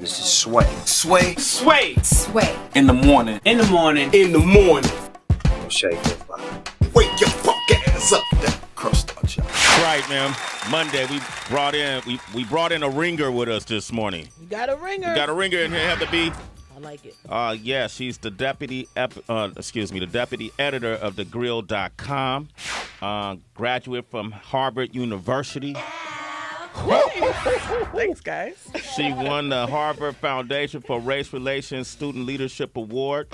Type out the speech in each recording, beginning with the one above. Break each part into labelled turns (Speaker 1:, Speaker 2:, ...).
Speaker 1: This is Sway.
Speaker 2: Sway.
Speaker 3: Sway.
Speaker 4: Sway.
Speaker 2: In the morning.
Speaker 3: In the morning.
Speaker 2: In the morning.
Speaker 1: Don't shake your body.
Speaker 2: Wake your fuck ass up. That crust out y'all.
Speaker 5: Right, man. Monday we brought in a ringer with us this morning.
Speaker 4: You got a ringer.
Speaker 5: We got a ringer in here. Have to be.
Speaker 4: I like it.
Speaker 5: Yeah, she's the deputy editor of thegrill.com. Graduate from Harvard University.
Speaker 4: Thanks, guys.
Speaker 5: She won the Harvard Foundation for Race Relations Student Leadership Award.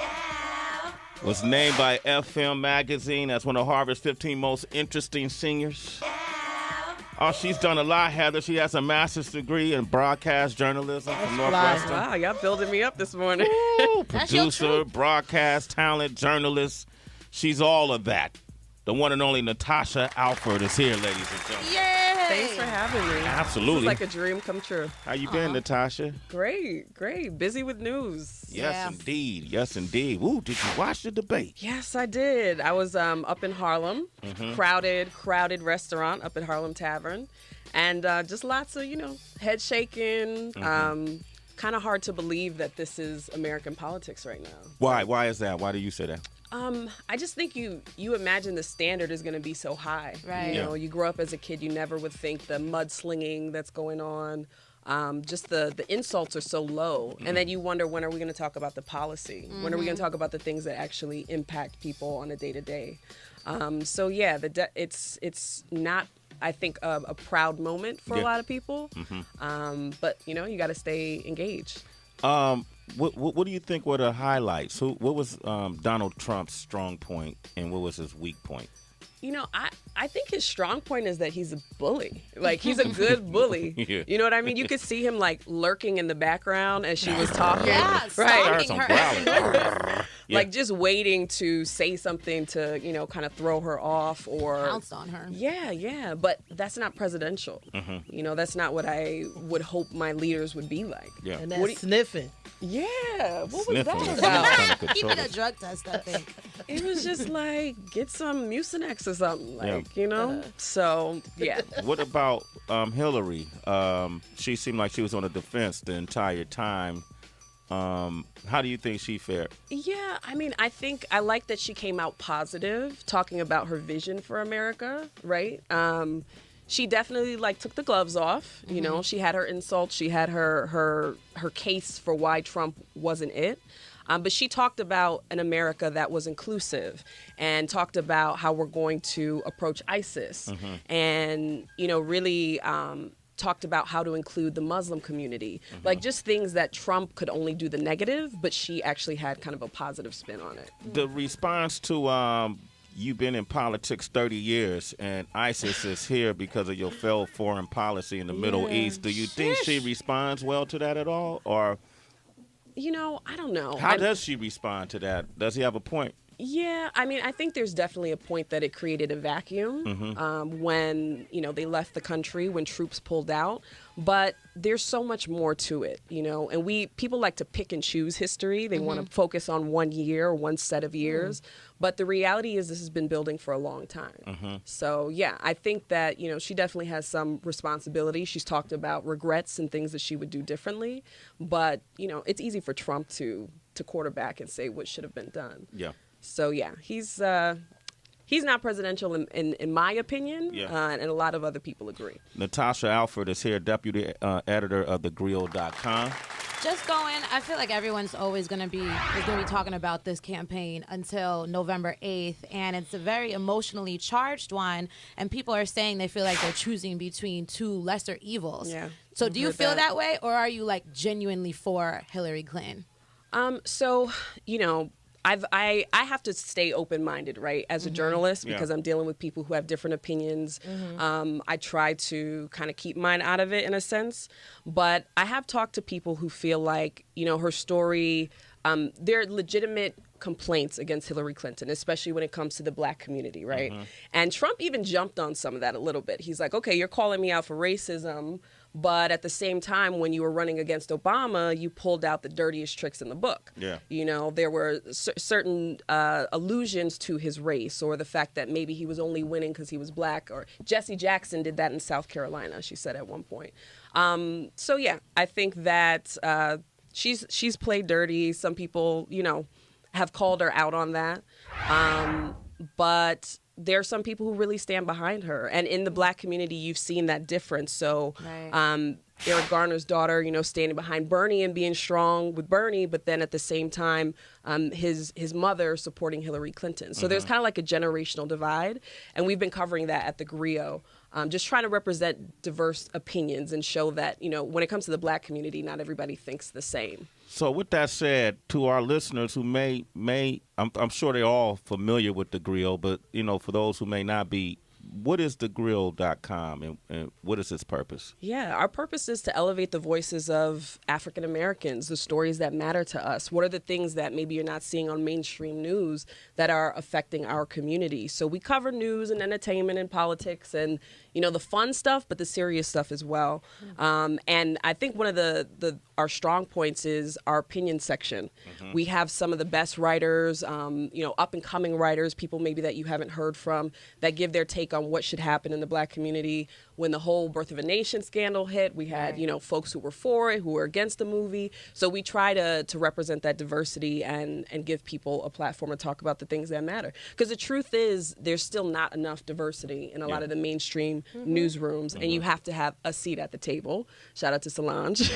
Speaker 5: Was named by FM Magazine as one of Harvard's 15 most interesting seniors. Oh, she's done a lot, Heather. She has a master's degree in broadcast journalism from Northwestern.
Speaker 4: Wow, y'all building me up this morning.
Speaker 5: Ooh, producer, broadcast talent, journalist. She's all of that. The one and only Natasha Alford is here, ladies and gentlemen.
Speaker 4: Yay! Thanks for having me.
Speaker 5: Absolutely.
Speaker 4: It's like a dream come true.
Speaker 5: How you been, Natasha?
Speaker 4: Great. Busy with news.
Speaker 5: Yes, indeed. Woo, did you watch the debate?
Speaker 4: Yes, I did. I was up in Harlem, crowded restaurant up at Harlem Tavern, and just lots of, head shaking. Kind of hard to believe that this is American politics right now.
Speaker 5: Why is that? Why do you say that?
Speaker 4: I just think you imagine the standard is going to be so high.
Speaker 6: Right.
Speaker 4: You grow up as a kid, you never would think the mudslinging that's going on. Just the insults are so low. And then you wonder, when are we going to talk about the policy? When are we going to talk about the things that actually impact people on a day-to-day? It's not, I think, a proud moment for a lot of people. But, you got to stay engaged.
Speaker 5: What do you think were the highlights? What was Donald Trump's strong point and what was his weak point?
Speaker 4: I think his strong point is that he's a bully. Like, he's a good bully.
Speaker 5: Yeah.
Speaker 4: You know what I mean? You could see him, like, lurking in the background as she was talking.
Speaker 6: Yeah,
Speaker 4: right.
Speaker 6: stalking her.
Speaker 4: Like, just waiting to say something to, kind of throw her off or...
Speaker 6: Pounced on her.
Speaker 4: Yeah. But that's not presidential. That's not what I would hope my leaders would be like.
Speaker 5: Yeah.
Speaker 7: And that's sniffing.
Speaker 4: Yeah. What was
Speaker 5: Sniffing.
Speaker 4: that about?
Speaker 6: Keeping a drug test, I think.
Speaker 4: It was just like, get some Mucinex or something, So, yeah.
Speaker 5: What about Hillary? She seemed like she was on the defense the entire time. How do you think she fared?
Speaker 4: Yeah, I think I like that she came out positive, talking about her vision for America, right? She definitely took the gloves off. She had her insults. She had her case for why Trump wasn't it. But she talked about an America that was inclusive and talked about how we're going to approach ISIS and, really talked about how to include the Muslim community. Like, just things that Trump could only do the negative, but she actually had kind of a positive spin on it.
Speaker 5: The response to you've been in politics 30 years and ISIS is here because of your failed foreign policy in the Middle East. Do you think she responds well to that at all? Or...
Speaker 4: I don't know.
Speaker 5: How does she respond to that? Does he have a point?
Speaker 4: Yeah, I think there's definitely a point that it created a vacuum when, they left the country, when troops pulled out. But there's so much more to it, and people like to pick and choose history. They want to focus on one year or one set of years. But the reality is this has been building for a long time. So, yeah, I think that, she definitely has some responsibility. She's talked about regrets and things that she would do differently. But, it's easy for Trump to quarterback and say what should have been done.
Speaker 5: Yeah.
Speaker 4: So, yeah, he's not presidential in my opinion, and a lot of other people agree.
Speaker 5: Natasha Alford is here, deputy editor of thegrill.com.
Speaker 6: Just I feel like everyone's always going to be talking about this campaign until November 8th, and it's a very emotionally charged one, and people are saying they feel like they're choosing between two lesser evils.
Speaker 4: Yeah.
Speaker 6: So do you feel that way, or are you genuinely for Hillary Clinton?
Speaker 4: I have to stay open-minded, right, as a journalist, because I'm dealing with people who have different opinions. I try to kind of keep mine out of it in a sense. But I have talked to people who feel like, her story, there are legitimate complaints against Hillary Clinton, especially when it comes to the black community, right? And Trump even jumped on some of that a little bit. He's like, okay, you're calling me out for racism, But at the same time, when you were running against Obama, you pulled out the dirtiest tricks in the book.
Speaker 5: Yeah.
Speaker 4: You know, there were certain allusions to his race, or the fact that maybe he was only winning because he was black, or Jesse Jackson did that in South Carolina, she said at one point. So yeah, I think that she's played dirty. Some people, you know, have called her out on that. But there are some people who really stand behind her. And in the black community, you've seen that difference. So Eric Garner's daughter, you know, standing behind Bernie and being strong with Bernie, but then at the same time, his mother supporting Hillary Clinton. So there's kind of like a generational divide. And we've been covering that at the Griot. Just trying to represent diverse opinions and show that, you know, when it comes to the black community, not everybody thinks the same.
Speaker 5: So with that said, to our listeners who may I'm sure they're all familiar with the Griot, but, you know, for those who may not be, what is thegrill.com and what is its purpose?
Speaker 4: Yeah, our purpose is to elevate the voices of African Americans, the stories that matter to us. What are the things that maybe you're not seeing on mainstream news that are affecting our community? So we cover news and entertainment and politics and, you know, the fun stuff, but the serious stuff as well. And I think one of our strong points is our opinion section. We have some of the best writers, you know, up and coming writers, people maybe that you haven't heard from, that give their take on what should happen in the black community. When the whole Birth of a Nation scandal hit, we had, you know, folks who were for it, who were against the movie. So we try to represent that diversity and give people a platform to talk about the things that matter. Because the truth is, there's still not enough diversity in a lot of the mainstream newsrooms, and you have to have a seat at the table. Shout out to Solange.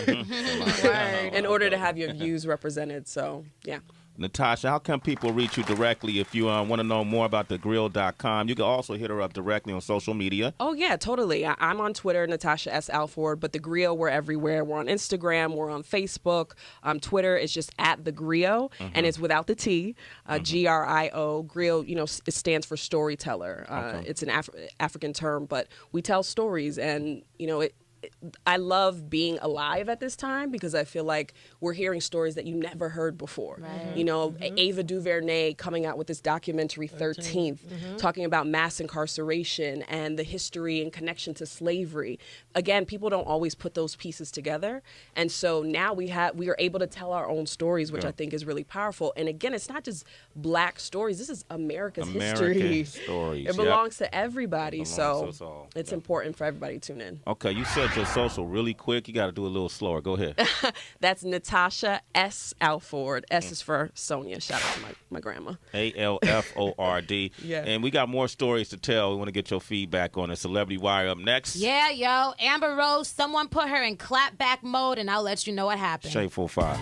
Speaker 4: In order to have your views represented. So, yeah.
Speaker 5: Natasha, how can people reach you directly if you want to know more about thegrill.com? You can also hit her up directly on social media.
Speaker 4: Oh, yeah, totally. I'm on Twitter, Natasha S. Alford, but The Griot, we're everywhere. We're on Instagram, we're on Facebook. Twitter is just at The Griot, and it's without the T, G-R-I-O. Griot, you know, it stands for storyteller. It's an African term, but we tell stories, and, you know, I love being alive at this time because I feel like we're hearing stories that you never heard before. Right. You know, Ava DuVernay coming out with this documentary 13th, talking about mass incarceration and the history and connection to slavery. Again, people don't always put those pieces together. And so now we are able to tell our own stories, which I think is really powerful. And again, it's not just black stories. This is America's history.
Speaker 5: Stories.
Speaker 4: It belongs to everybody. So it's important for everybody to tune in.
Speaker 5: Okay, you said your social really quick. You got to do a little slower. Go ahead.
Speaker 4: That's Natasha S. Alford. S is for Sonia. Shout out to my grandma.
Speaker 5: ALFORD.
Speaker 4: Yeah.
Speaker 5: And we got more stories to tell. We want to get your feedback on it. Celebrity Wire up next.
Speaker 6: Yeah, yo. Amber Rose, someone put her in clapback mode, and I'll let you know what happened.
Speaker 5: Shade 45.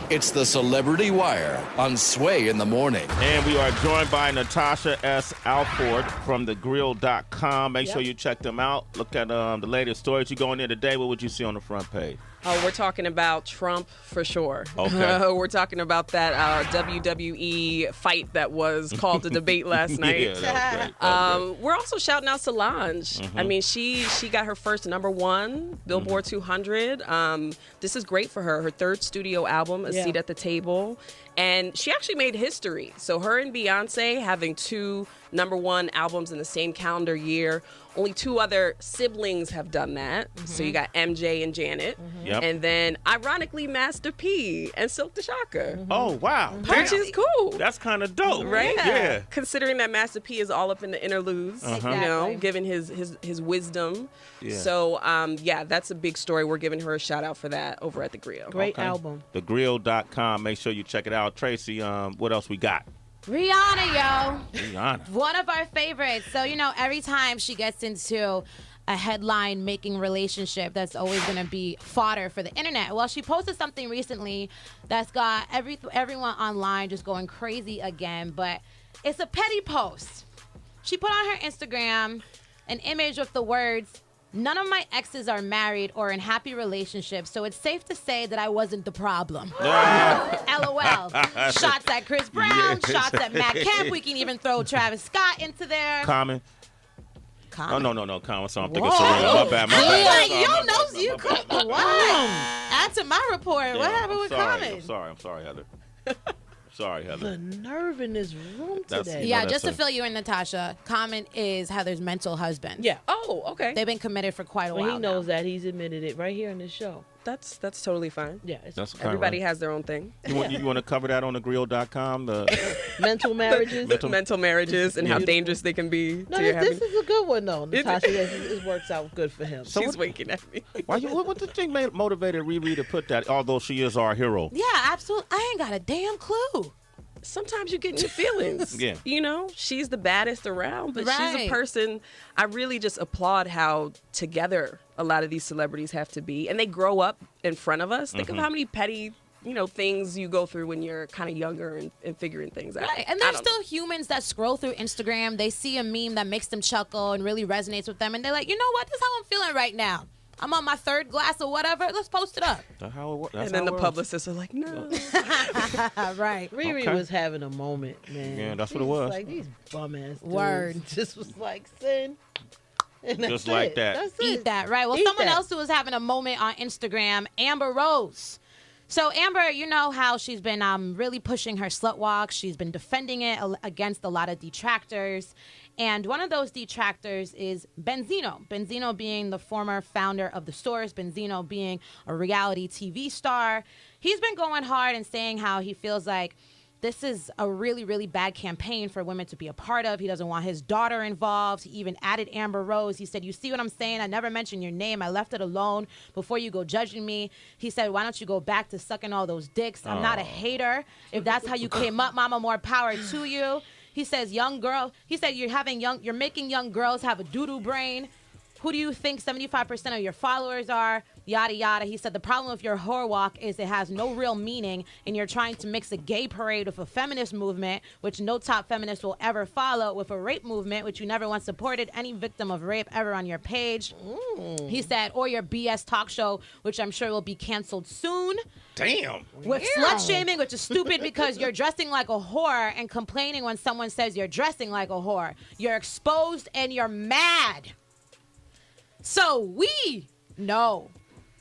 Speaker 2: It's the Celebrity Wire on Sway in the Morning.
Speaker 5: And we are joined by Natasha S. Alford from thegrill.com. Make sure you check them out. Look at the latest stories. You go in there today, what would you see on the front page?
Speaker 4: Oh, we're talking about Trump for sure.
Speaker 5: Okay.
Speaker 4: We're talking about that WWE fight that was called the debate last night.
Speaker 5: Yeah, that was great.
Speaker 4: We're also shouting out Solange. I mean, she got her first #1 Billboard 200. This is great for her. Her third studio album, A Seat at the Table. And she actually made history. So her and Beyonce having two #1 albums in the same calendar year. Only two other siblings have done that. So you got MJ and Janet.
Speaker 5: Yep.
Speaker 4: And then, ironically, Master P and Silk the Shocker.
Speaker 5: Oh, wow.
Speaker 4: Which is cool.
Speaker 5: That's kind of dope.
Speaker 4: Right?
Speaker 5: Yeah.
Speaker 4: Considering that Master P is all up in the interludes, you know, giving his wisdom.
Speaker 5: Yeah.
Speaker 4: So, that's a big story. We're giving her a shout out for that over at The Griot.
Speaker 3: Great album.
Speaker 5: Thegrill.com. Make sure you check it out. Tracy, what else we got?
Speaker 6: Rihanna, yo.
Speaker 5: Rihanna.
Speaker 6: One of our favorites. So, you know, every time she gets into a headline-making relationship, that's always going to be fodder for the internet. Well, she posted something recently that's got everyone online just going crazy again, but it's a petty post. She put on her Instagram an image with the words, "None of my exes are married or in happy relationships, so it's safe to say that I wasn't the problem." LOL. Shots at Chris Brown, shots at Matt Kemp. We can even throw Travis Scott into there.
Speaker 5: Common.
Speaker 6: Common.
Speaker 5: Oh, no, Common. So I'm thinking Serena. My bad.
Speaker 6: You come. What? Add to my report. What happened with Common?
Speaker 5: I'm sorry, Heather. Sorry, Heather.
Speaker 3: The nerve in this room
Speaker 5: That's-
Speaker 3: today.
Speaker 6: Yeah,
Speaker 5: that's
Speaker 6: just to
Speaker 5: a-
Speaker 6: fill you in, Natasha, Common is Heather's mental husband.
Speaker 3: Yeah.
Speaker 4: Oh, okay.
Speaker 6: They've been committed for quite a
Speaker 3: Well,
Speaker 6: while
Speaker 3: he knows
Speaker 6: now.
Speaker 3: that. He's admitted it right here in this show.
Speaker 4: That's totally fine.
Speaker 3: Yeah. It's
Speaker 5: That's kinda
Speaker 4: Everybody
Speaker 5: right.
Speaker 4: has their own thing.
Speaker 5: You want to cover that on thegrill.com?
Speaker 3: mental marriages.
Speaker 4: Mental marriages and how
Speaker 3: Beautiful.
Speaker 4: dangerous they can be
Speaker 3: No,
Speaker 4: to your
Speaker 3: this
Speaker 4: happiness.
Speaker 3: is a good one, though, Natasha. This works out good for him.
Speaker 5: So
Speaker 4: She's
Speaker 5: what-
Speaker 4: winking at me.
Speaker 5: What the thing motivated Riri to put that? Although she is our hero.
Speaker 6: Yeah, absolutely. I ain't got a damn clue.
Speaker 4: Sometimes you get in your feelings.
Speaker 5: Yeah.
Speaker 4: You know, she's the baddest around, but she's
Speaker 6: Right.
Speaker 4: a person. I really just applaud how together a lot of these celebrities have to be. And they grow up in front of us. Think of how many petty, things you go through when you're kind of younger and figuring things out.
Speaker 6: Right. And
Speaker 4: I
Speaker 6: there's
Speaker 4: don't
Speaker 6: still humans that scroll through Instagram. They see a meme that makes them chuckle and really resonates with them. And they're like, you know what? This is how I'm feeling right now. I'm on my third glass or whatever. Let's post it up.
Speaker 5: That's how it works.
Speaker 4: And then the publicists are like, no.
Speaker 6: Right.
Speaker 3: Riri
Speaker 5: Okay.
Speaker 3: was having a moment, man.
Speaker 5: Yeah, that's
Speaker 3: She
Speaker 5: what it was.
Speaker 3: Like these bum ass dudes
Speaker 6: Word.
Speaker 3: just was like sin. And that's
Speaker 5: Just like
Speaker 3: it.
Speaker 5: that.
Speaker 3: That's
Speaker 6: Eat
Speaker 3: it.
Speaker 6: that, right? Well,
Speaker 3: Eat
Speaker 6: someone
Speaker 3: that.
Speaker 6: else who was having a moment on Instagram, Amber Rose. So Amber, you know how she's been really pushing her slut walk. She's been defending it against a lot of detractors. And one of those detractors is Benzino. Benzino being the former founder of The Source, Benzino being a reality TV star. He's been going hard and saying how he feels like this is a really, really bad campaign for women to be a part of. He doesn't want his daughter involved. He even added Amber Rose. He said, you see what I'm saying? I never mentioned your name. I left it alone before you go judging me. He said, why don't you go back to sucking all those dicks? I'm not a hater. If that's how you came up, mama, more power to you. He says, young girl. He said, you're making young girls have a doo-doo brain. Who do you think 75% of your followers are? Yada, yada. He said the problem with your whore walk is it has no real meaning, and you're trying to mix a gay parade with a feminist movement, which no top feminist will ever follow, with a rape movement, which you never once supported any victim of rape ever on your page. He said, or your BS talk show, which I'm sure will be canceled soon.
Speaker 5: Damn.
Speaker 6: With slut shaming, which is stupid because you're dressing like a whore and complaining when someone says you're dressing like a whore. You're exposed and you're mad. So we know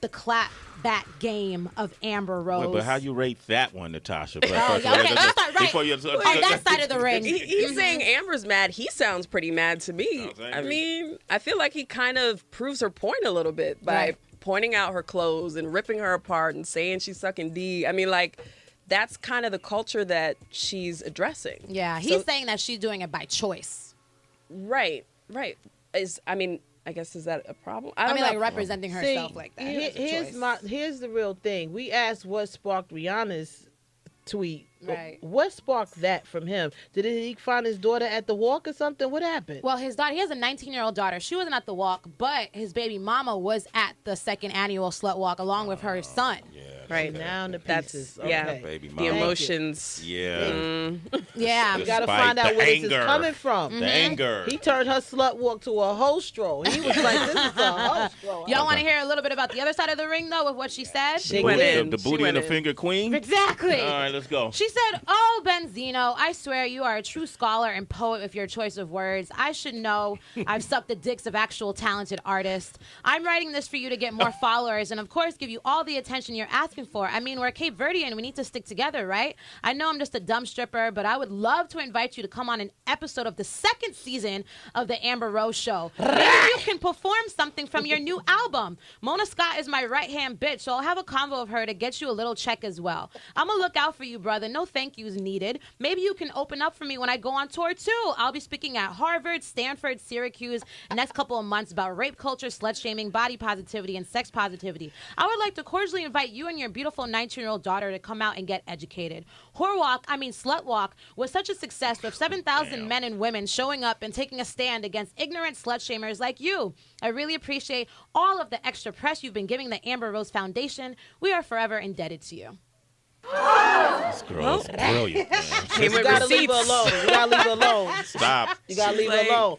Speaker 6: the clap back game of Amber Rose.
Speaker 5: Wait, but how you rate that one, Natasha? But
Speaker 6: Oh, yeah, okay, that's not right.
Speaker 5: Before you,
Speaker 6: On that side of the ring.
Speaker 4: He's saying Amber's mad. He sounds pretty mad to me.
Speaker 5: Sounds angry.
Speaker 4: I mean, I feel like he kind of proves her point a little bit by
Speaker 6: Right.
Speaker 4: pointing out her clothes and ripping her apart and saying she's sucking D. I mean, like, that's kind of the culture that she's addressing.
Speaker 6: Yeah, he's saying that she's doing it by choice.
Speaker 4: Right. I guess, is that a problem?
Speaker 6: I
Speaker 4: don't
Speaker 6: mean,
Speaker 4: know.
Speaker 6: like representing herself
Speaker 3: See,
Speaker 6: like that.
Speaker 3: Here's the real thing. We asked what sparked Rihanna's tweet.
Speaker 6: Right.
Speaker 3: What sparked that from him? Did he find his daughter at the walk or something? What happened?
Speaker 6: Well, his daughter, he has a 19-year-old daughter. She wasn't at the walk, but his baby mama was at the second annual slut walk along with her son.
Speaker 4: Right.
Speaker 3: Now the
Speaker 4: That's,
Speaker 3: pieces.
Speaker 4: yeah,
Speaker 3: Okay.
Speaker 5: Baby
Speaker 4: the
Speaker 5: mama.
Speaker 4: emotions.
Speaker 5: Yeah.
Speaker 6: Yeah.
Speaker 3: You gotta
Speaker 5: Despite
Speaker 3: find out
Speaker 5: the
Speaker 3: where this
Speaker 5: anger.
Speaker 3: is coming from.
Speaker 5: The anger.
Speaker 3: He turned her slut walk to a hostro. He was like, "This is a hostro."
Speaker 6: Y'all want to hear a little bit about the other side of the ring, though, with what she said?
Speaker 4: She went
Speaker 5: The
Speaker 4: in. She
Speaker 5: booty
Speaker 4: went
Speaker 5: and the
Speaker 4: in.
Speaker 5: finger queen?
Speaker 6: Exactly.
Speaker 5: All right, let's go.
Speaker 6: She said, oh, Benzino, I swear you are a true scholar and poet with your choice of words. I should know. I've sucked the dicks of actual talented artists. I'm writing this for you to get more followers and, of course, give you all the attention you're asking for. I mean, we're Cape Verdean. We need to stick together, right? I know I'm just a dumb stripper, but I would love to invite you to come on an episode of the second season of the Amber Rose Show. Maybe you can perform something from your new album. Mona Scott is my right-hand bitch, so I'll have a convo of her to get you a little check as well. I'm going to look out for you, brother. No thank yous needed. Maybe you can open up for me when I go on tour, too. I'll be speaking at Harvard, Stanford, Syracuse next couple of months about rape culture, slut-shaming, body positivity, and sex positivity. I would like to cordially invite you and your beautiful 19-year-old daughter to come out and get educated. Slut Walk was such a success with 7,000 men and women showing up and taking a stand against ignorant slut shamers like you. I really appreciate all of the extra press you've been giving the Amber Rose Foundation. We are forever indebted to you.
Speaker 5: This girl is brilliant, man.
Speaker 4: Came
Speaker 3: You
Speaker 4: with
Speaker 3: gotta leave her
Speaker 4: receipts.
Speaker 3: alone. You gotta leave her alone.
Speaker 5: Stop.
Speaker 3: You gotta leave her
Speaker 4: like,
Speaker 3: alone.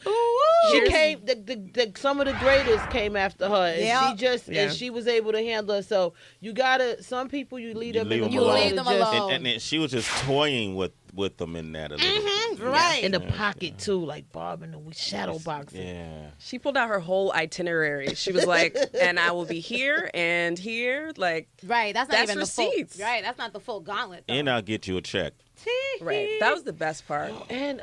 Speaker 3: She
Speaker 4: Here's-
Speaker 3: came. Some of the greatest came after her, and
Speaker 6: Yeah.
Speaker 3: she just
Speaker 4: Yeah.
Speaker 3: and she was able to handle it. So you gotta. Some people you leave them
Speaker 5: leave
Speaker 3: in the
Speaker 5: them
Speaker 3: world
Speaker 5: alone.
Speaker 6: leave them
Speaker 3: to just-
Speaker 6: alone.
Speaker 5: And then she was just toying with them in that a little bit.
Speaker 6: Right.
Speaker 3: in the pocket too, like Barb in the shadow boxing.
Speaker 5: Yeah.
Speaker 4: She pulled out her whole itinerary. She was like, and I will be here and here. Like,
Speaker 6: Right. That's not
Speaker 4: That's
Speaker 6: even
Speaker 4: receipts.
Speaker 6: the full. Right. That's not the full gauntlet. Though.
Speaker 5: And I'll get you a check
Speaker 4: Right. That was the best part.
Speaker 3: And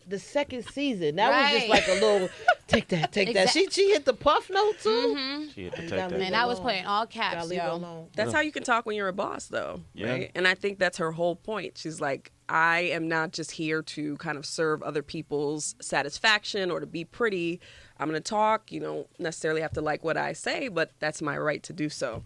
Speaker 3: the second season, that was just
Speaker 6: Right.
Speaker 3: like a little take that. She hit the puff note too.
Speaker 5: She had to take
Speaker 3: gotta
Speaker 5: that.
Speaker 3: leave
Speaker 6: And I was putting all caps,
Speaker 3: Gotta leave it
Speaker 6: yo.
Speaker 3: alone.
Speaker 4: That's how you can talk when you're a boss, though.
Speaker 5: Yeah.
Speaker 4: Right. And I think that's her whole point. She's like, I am not just here to kind of serve other people's satisfaction or to be pretty. I'm going to talk. You don't necessarily have to like what I say, but that's my right to do so.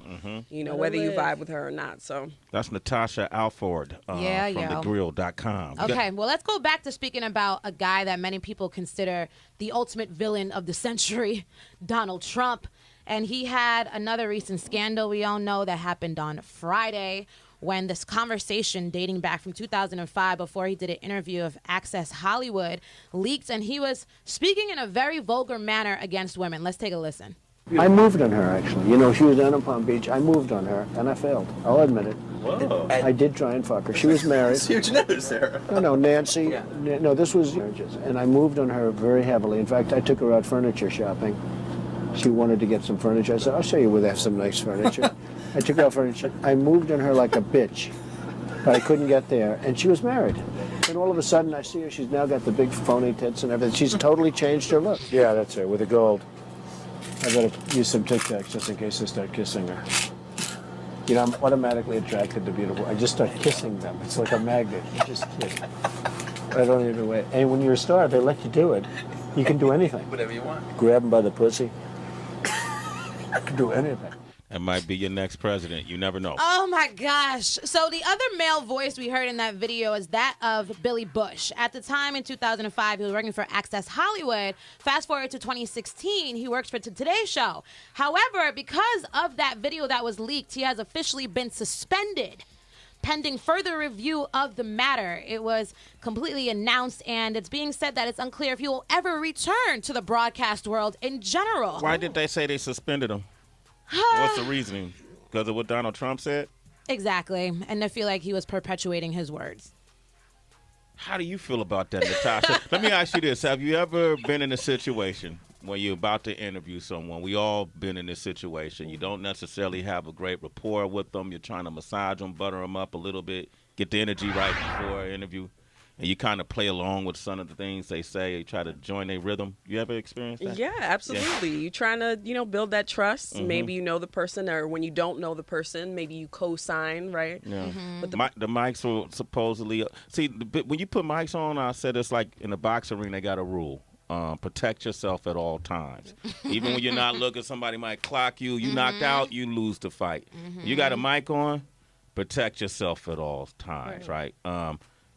Speaker 4: You know,
Speaker 3: Gotta
Speaker 4: whether you
Speaker 3: live.
Speaker 4: vibe with her or not. So
Speaker 5: That's Natasha Alford from thegrill.com.
Speaker 6: Okay, well, let's go back to speaking about a guy that many people consider the ultimate villain of the century, Donald Trump. And he had another recent scandal we all know that happened on Friday when this conversation dating back from 2005 before he did an interview of Access Hollywood leaked, and he was speaking in a very vulgar manner against women. Let's take a listen.
Speaker 7: I moved on her, actually. You know, she was down in Palm Beach. I moved on her, and I failed. I'll admit it.
Speaker 8: Whoa.
Speaker 7: I did try and fuck her. She was married.
Speaker 8: Huge news, Sarah.
Speaker 7: No, Nancy. No, this was marriages. And I moved on her very heavily. In fact, I took her out furniture shopping. She wanted to get some furniture. I said, I'll show you where they have some nice furniture. I took her out furniture. I moved on her like a bitch, but I couldn't get there. And she was married. And all of a sudden, I see her. She's now got the big phony tits and everything. She's totally changed her look. Yeah, that's her, with the gold. I better use some Tic Tacs just in case I start kissing her. You know, I'm automatically attracted to beautiful. I just start kissing them. It's like a magnet. You just kiss. I don't even wait. And when you're a star, they let you do it. You can do anything.
Speaker 8: Whatever you want.
Speaker 7: Grab them by the pussy. I can do anything.
Speaker 5: That might be your next president. You never know.
Speaker 6: Oh my gosh. So the other male voice we heard in that video is that of Billy Bush. At the time in 2005, he was working for Access Hollywood. Fast forward to 2016, he works for Today Show. However, because of that video that was leaked, he has officially been suspended pending further review of the matter. It was completely announced, and it's being said that it's unclear if he will ever return to the broadcast world in general.
Speaker 5: Why did they say they suspended him? What's the reasoning? Because of what Donald Trump said?
Speaker 6: Exactly. And I feel like he was perpetuating his words.
Speaker 5: How do you feel about that, Natasha? Let me ask you this. Have you ever been in a situation where you're about to interview someone? We all been in this situation. You don't necessarily have a great rapport with them. You're trying to massage them, butter them up a little bit, get the energy right before an interview. And you kind of play along with some of the things they say. You try to join their rhythm. You ever experienced that?
Speaker 4: yeah, absolutely. You're trying to, build that trust. Maybe you know the person, or when you don't know the person, maybe you co-sign, right?
Speaker 5: Yeah. But the mics were supposedly when you put mics on, I said it's like in the boxing ring, they got a rule. Protect yourself at all times. Even when you're not looking, somebody might clock you. You knocked out, you lose the fight. You got a mic on, protect yourself at all times, right?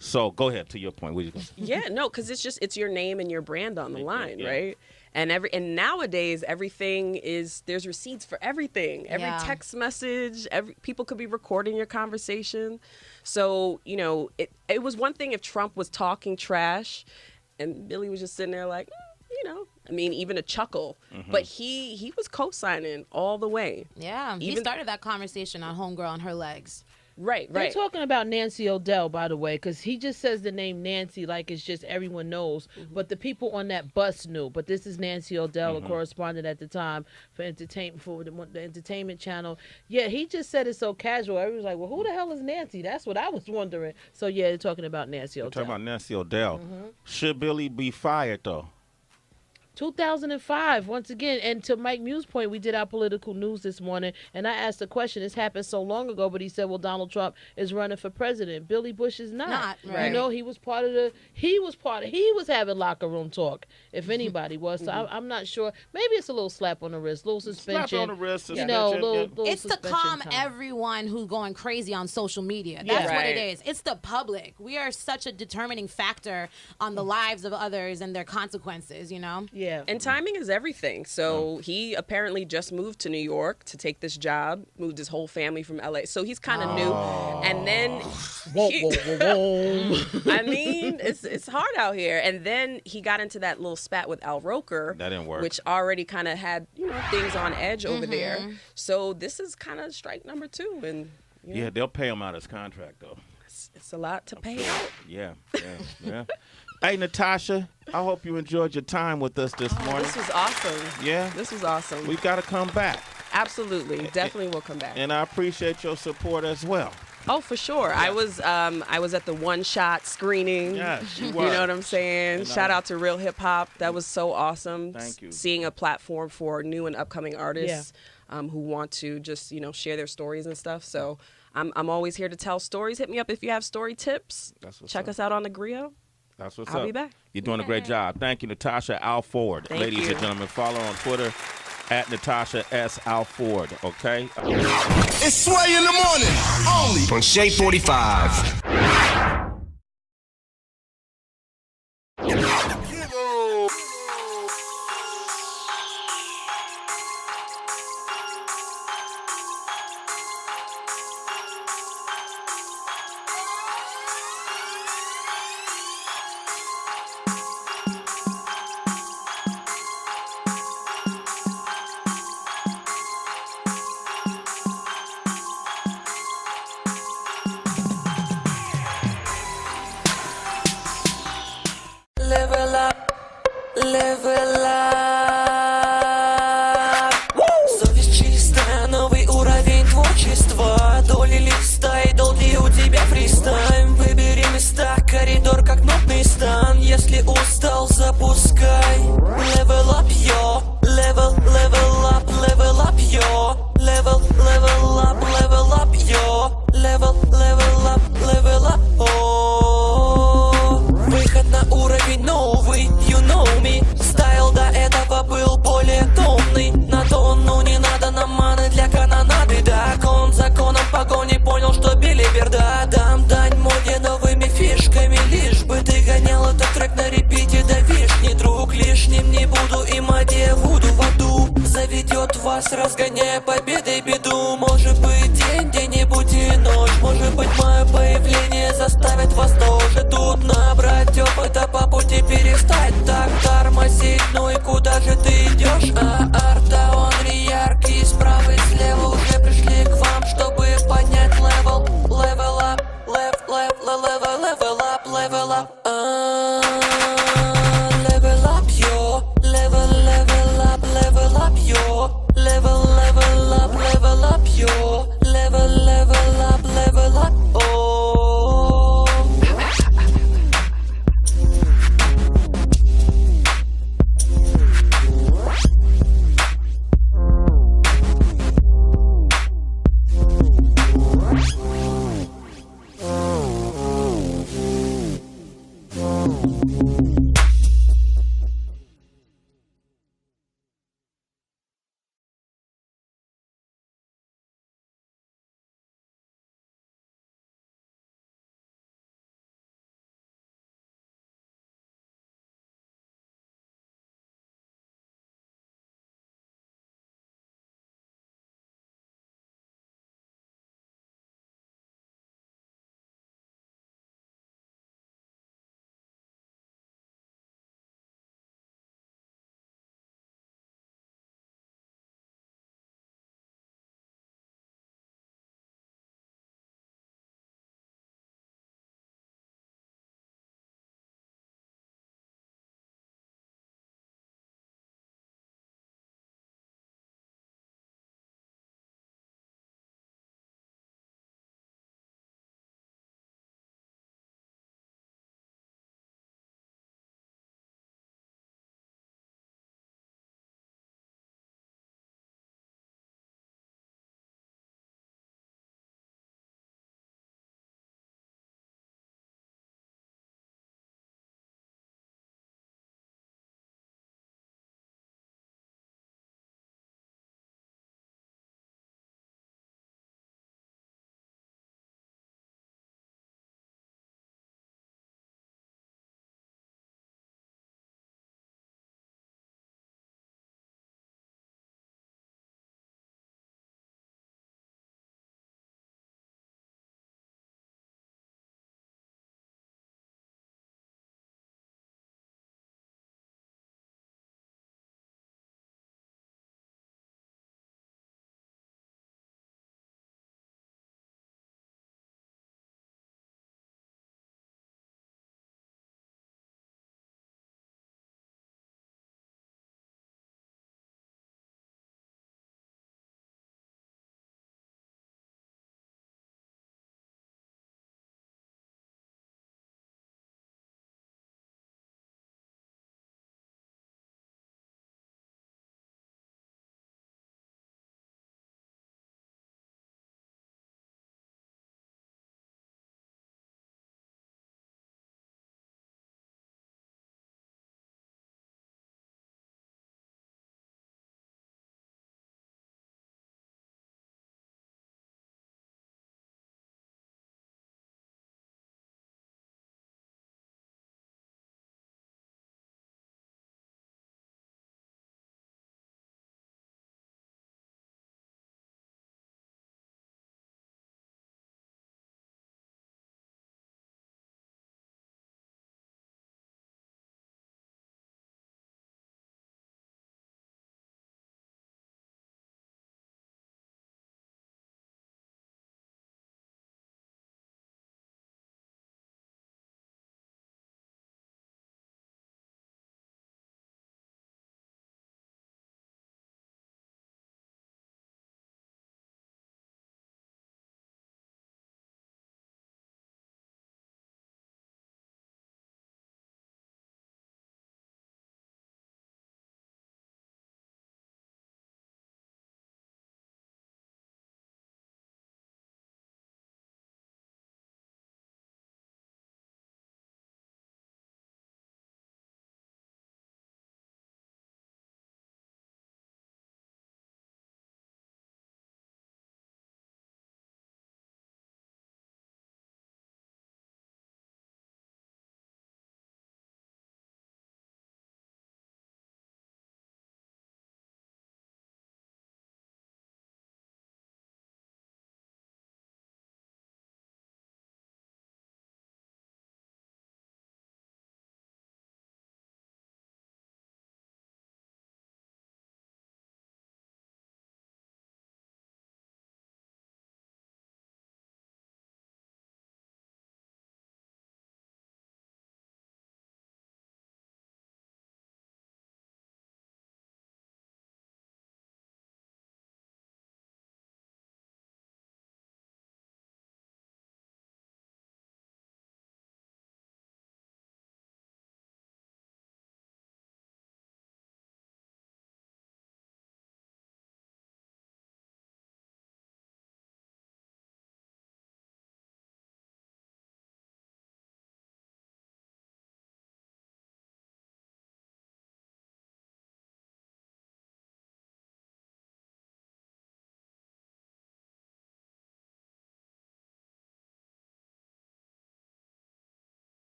Speaker 5: So go ahead to your point. What you gonna say?
Speaker 4: Yeah, no, because it's your name and your brand on the line, right? And nowadays everything there's receipts for everything. Every text message, people could be recording your conversation. So it was one thing if Trump was talking trash, and Billy was just sitting there like, even a chuckle. But he was co-signing all the way.
Speaker 6: Yeah, he started that conversation on Homegirl on her legs.
Speaker 4: Right.
Speaker 3: They're talking about Nancy O'Dell, by the way, because he just says the name Nancy like it's just everyone knows. But the people on that bus knew. But this is Nancy O'Dell, a correspondent at the time for the entertainment channel. Yeah, he just said it so casual. Everyone's like, well, who the hell is Nancy? That's what I was wondering. So, yeah, they're talking about Nancy O'Dell.
Speaker 5: Talking about Nancy O'Dell. Should Billy be fired, though?
Speaker 3: 2005, once again, and to Mike Mew's point, we did our political news this morning, and I asked the question. This happened so long ago, but he said, "Well, Donald Trump is running for president. Billy Bush is not.
Speaker 6: Right.
Speaker 3: He was having locker room talk. If anybody was, so I'm not sure. Maybe it's a little slap on the wrist, little suspension.
Speaker 5: Slap on the wrist, suspension.
Speaker 3: Little
Speaker 6: It's to
Speaker 3: suspension
Speaker 6: calm
Speaker 3: time.
Speaker 6: everyone who's going crazy on social media. That's what it
Speaker 4: Right.
Speaker 6: is. It's the public. We are such a determining factor on the lives of others and their consequences.
Speaker 3: Yeah.
Speaker 4: And timing is everything. So he apparently just moved to New York to take this job, moved his whole family from LA. So he's kind of new. And then, I mean, it's hard out here. And then he got into that little spat with Al Roker.
Speaker 5: That didn't work.
Speaker 4: Which already kind of had, things on edge over there. So this is kind of strike number 2. And
Speaker 5: Yeah, they'll pay him out his contract, though.
Speaker 4: it's a lot to pay out.
Speaker 5: Yeah. Hey, Natasha, I hope you enjoyed your time with us this morning.
Speaker 4: This was awesome.
Speaker 5: Yeah?
Speaker 4: This was awesome.
Speaker 5: We got to come back.
Speaker 4: Absolutely. Definitely will come back.
Speaker 5: And I appreciate your support as well.
Speaker 4: Oh, for sure. I was at the One Shot screening.
Speaker 5: Yes, you
Speaker 4: You
Speaker 5: were.
Speaker 4: know what I'm saying?
Speaker 5: You know.
Speaker 4: Shout out to Real Hip Hop. That was so awesome.
Speaker 5: Thank you.
Speaker 4: Seeing a platform for new and upcoming artists who want to just, share their stories and stuff. So I'm always here to tell stories. Hit me up if you have story tips.
Speaker 5: That's what's
Speaker 4: Check
Speaker 5: up.
Speaker 4: us out on the Griot.
Speaker 5: That's what's
Speaker 4: I'll
Speaker 5: up.
Speaker 4: be back.
Speaker 5: You're doing a great job. Thank you, Natasha Alford.
Speaker 4: Thank
Speaker 5: Ladies
Speaker 4: you.
Speaker 5: and gentlemen, follow her on Twitter at Natasha S. Alford, okay?
Speaker 2: It's Sway in the morning, only
Speaker 1: On Shea 45.
Speaker 8: Level up, level up. Совесть чистая, новый уровень творчества. Доли листа и долгий у тебя фристайм. Выбери места, коридор как нотный стан. Если устал, запускай. Level up, yo. Level up, yo. Level up, yo. Level up, oh. Выход на уровень новый, you know me. Стайл до этого был более томный. На тонну не надо нам маны для канонады. Да, законом погони понял, что билиберда. Дам дань моде новыми фишками. Лишь бы ты гонял этот трек на репите до вишни. Друг, лишним не буду и магия вуду в аду заведет вас, разгоняя победой беду. Может быть день, где-нибудь и ночь. Может быть мое появление заставит вас тоже тут набрать опыта по пути перестать так тормозить. Ну и куда же ты идешь? Арта, он яркий, справа и слева уже пришли к вам, чтобы поднять левел. Level up, level up, level up. Level up, yo. Level up, yo. Level up, yo. Level up, oh.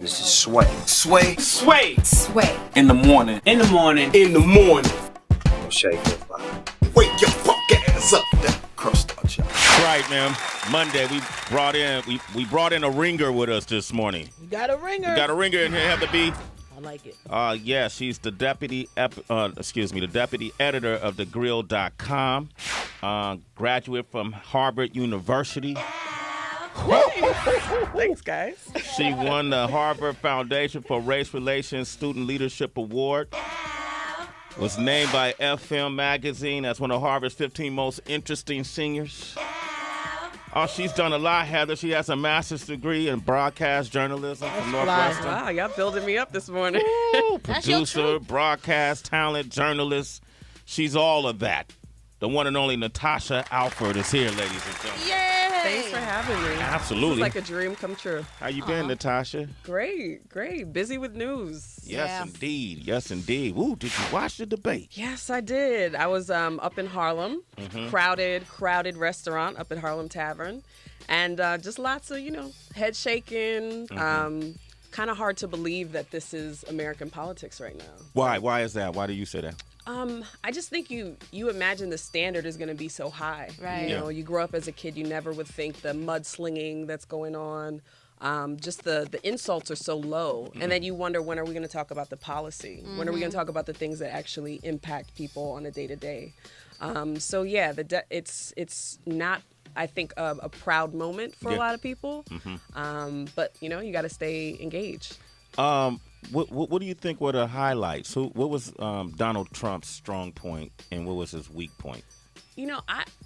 Speaker 1: This is Sway. Sway.
Speaker 9: Sway.
Speaker 10: Sway.
Speaker 1: In the morning.
Speaker 9: In the morning. In the morning.
Speaker 1: Shake your body.
Speaker 9: Wake your fuck ass up.
Speaker 1: That crust out, y'all.
Speaker 5: Right, man. Monday we brought in a ringer with us this morning.
Speaker 3: You got a ringer.
Speaker 5: We got a ringer in here. Have to be.
Speaker 3: I like it.
Speaker 5: Yeah, she's the deputy editor of thegrill.com. Graduate from Harvard University.
Speaker 4: Thanks, guys.
Speaker 5: She won the Harvard Foundation for Race Relations Student Leadership Award. Was named by FM Magazine as one of Harvard's 15 most interesting seniors. Oh, she's done a lot, Heather. She has a master's degree in broadcast journalism from Northwestern.
Speaker 4: Wow, y'all building me up this morning.
Speaker 5: Ooh, producer, broadcast talent, journalist. She's all of that. The one and only Natasha Alford is here, ladies and gentlemen.
Speaker 6: Yay!
Speaker 4: Thanks for having me.
Speaker 5: Absolutely.
Speaker 4: It's like a dream come true.
Speaker 5: How you been, Natasha?
Speaker 4: Great. Busy with news.
Speaker 5: Yes, indeed. Yes, indeed. Ooh, did you watch the debate?
Speaker 4: Yes, I did. I was up in Harlem, crowded restaurant up at Harlem Tavern, and just lots of, head shaking. Kind of hard to believe that this is American politics right now.
Speaker 5: Why? Why is that? Why do you say that?
Speaker 4: I just think you imagine the standard is going to be so high.
Speaker 6: Right.
Speaker 4: You grow up as a kid, you never would think the mudslinging that's going on. Just the insults are so low. And then you wonder, when are we going to talk about the policy? When are we going to talk about the things that actually impact people on a day-to-day? So yeah, it's not, I think, a proud moment for a lot of people. But you got to stay engaged.
Speaker 5: What do you think were the highlights? What was Donald Trump's strong point and what was his weak point?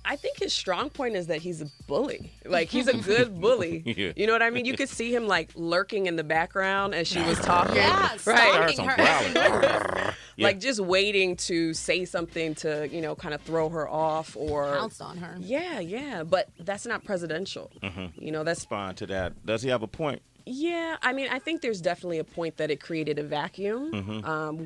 Speaker 4: I think his strong point is that he's a bully. Like, he's a good bully.
Speaker 5: Yeah.
Speaker 4: You know what I mean? You could see him, like, lurking in the background as she was talking.
Speaker 6: Yeah,
Speaker 4: right.
Speaker 6: stalking her.
Speaker 4: Like, just waiting to say something to, kind of throw her off or...
Speaker 6: Pounced on her.
Speaker 4: Yeah. But that's not presidential. That's...
Speaker 5: Respond to that. Does he have a point?
Speaker 4: Yeah, I mean, I think there's definitely a point that it created a vacuum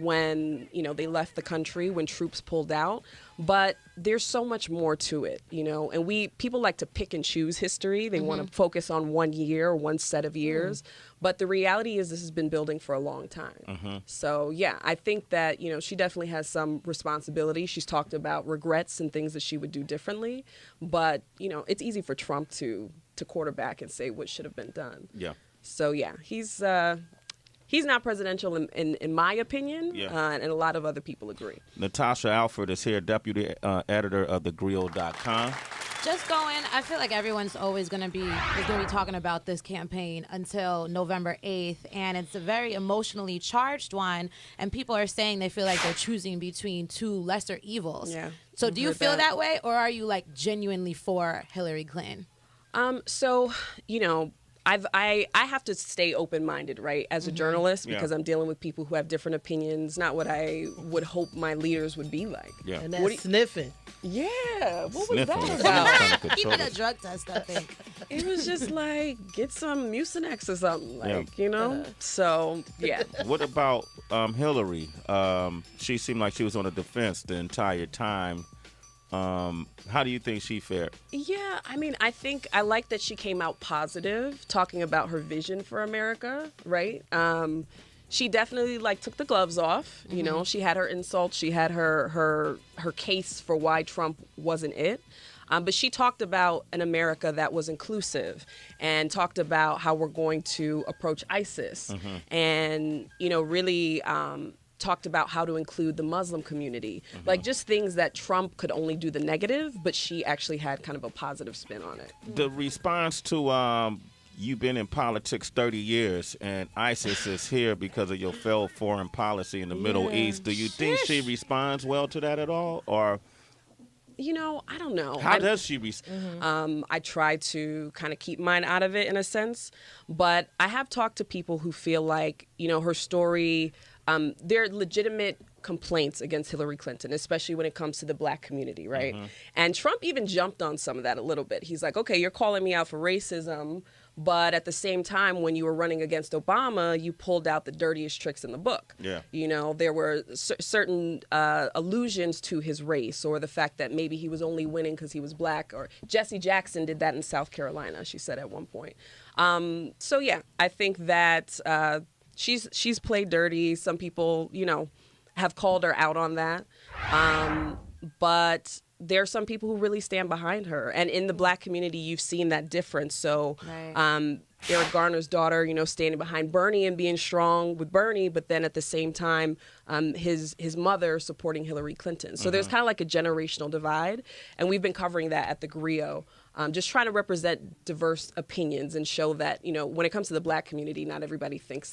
Speaker 4: when, they left the country, when troops pulled out. But there's so much more to it, and people like to pick and choose history. They want to focus on one year, one set of years. But the reality is this has been building for a long time. So, yeah, I think that, she definitely has some responsibility. She's talked about regrets and things that she would do differently. But, it's easy for Trump to quarterback and say what should have been done.
Speaker 5: Yeah.
Speaker 4: So, yeah, he's not presidential in my opinion, and a lot of other people agree.
Speaker 5: Natasha Alford is here, deputy editor of thegrill.com.
Speaker 6: I feel like everyone's always going to be talking about this campaign until November 8th, and it's a very emotionally charged one, and people are saying they feel like they're choosing between two lesser evils.
Speaker 4: Yeah.
Speaker 6: So do you feel that way, or are you, like, genuinely for Hillary Clinton?
Speaker 4: I have to stay open-minded, right, as a journalist, because I'm dealing with people who have different opinions, not what I would hope my leaders would be like.
Speaker 5: Yeah.
Speaker 3: And that's sniffing.
Speaker 4: Yeah. What was
Speaker 5: Sniffing.
Speaker 4: that about?
Speaker 6: Even a drug test, I think.
Speaker 4: It was just like, get some Mucinex or something, So, yeah.
Speaker 5: What about Hillary? She seemed like she was on the defense the entire time. How do you think she fared?
Speaker 4: Yeah, I mean, I like that she came out positive, talking about her vision for America, right? She definitely, like, took the gloves off. She had her insults, she had her case for why Trump wasn't it. But she talked about an America that was inclusive and talked about how we're going to approach ISIS and, really talked about how to include the Muslim community. Like, just things that Trump could only do the negative, but she actually had kind of a positive spin on it.
Speaker 5: The response to you've been in politics 30 years and ISIS is here because of your failed foreign policy in the Middle East. Do you think she responds well to that at all? Or
Speaker 4: I don't know.
Speaker 5: How does she respond?
Speaker 4: I try to kind of keep mine out of it in a sense, but I have talked to people who feel like, her story, there are legitimate complaints against Hillary Clinton, especially when it comes to the black community, right? And Trump even jumped on some of that a little bit. He's like, okay, you're calling me out for racism, But at the same time, when you were running against Obama, you pulled out the dirtiest tricks in the book.
Speaker 5: Yeah.
Speaker 4: You know, there were certain allusions to his race, or the fact that maybe he was only winning because he was black. Or Jesse Jackson did that in South Carolina, she said at one point. So yeah, I think that she's played dirty. Some people, you know, have called her out on that. But there are some people who really stand behind her. And in the black community, you've seen that difference. So Eric Garner's daughter, you know, standing behind Bernie and being strong with Bernie, but then at the same time, his mother supporting Hillary Clinton. So there's kind of like a generational divide. And we've been covering that at the Griot, just trying to represent diverse opinions and show that, you know, when it comes to the black community, not everybody thinks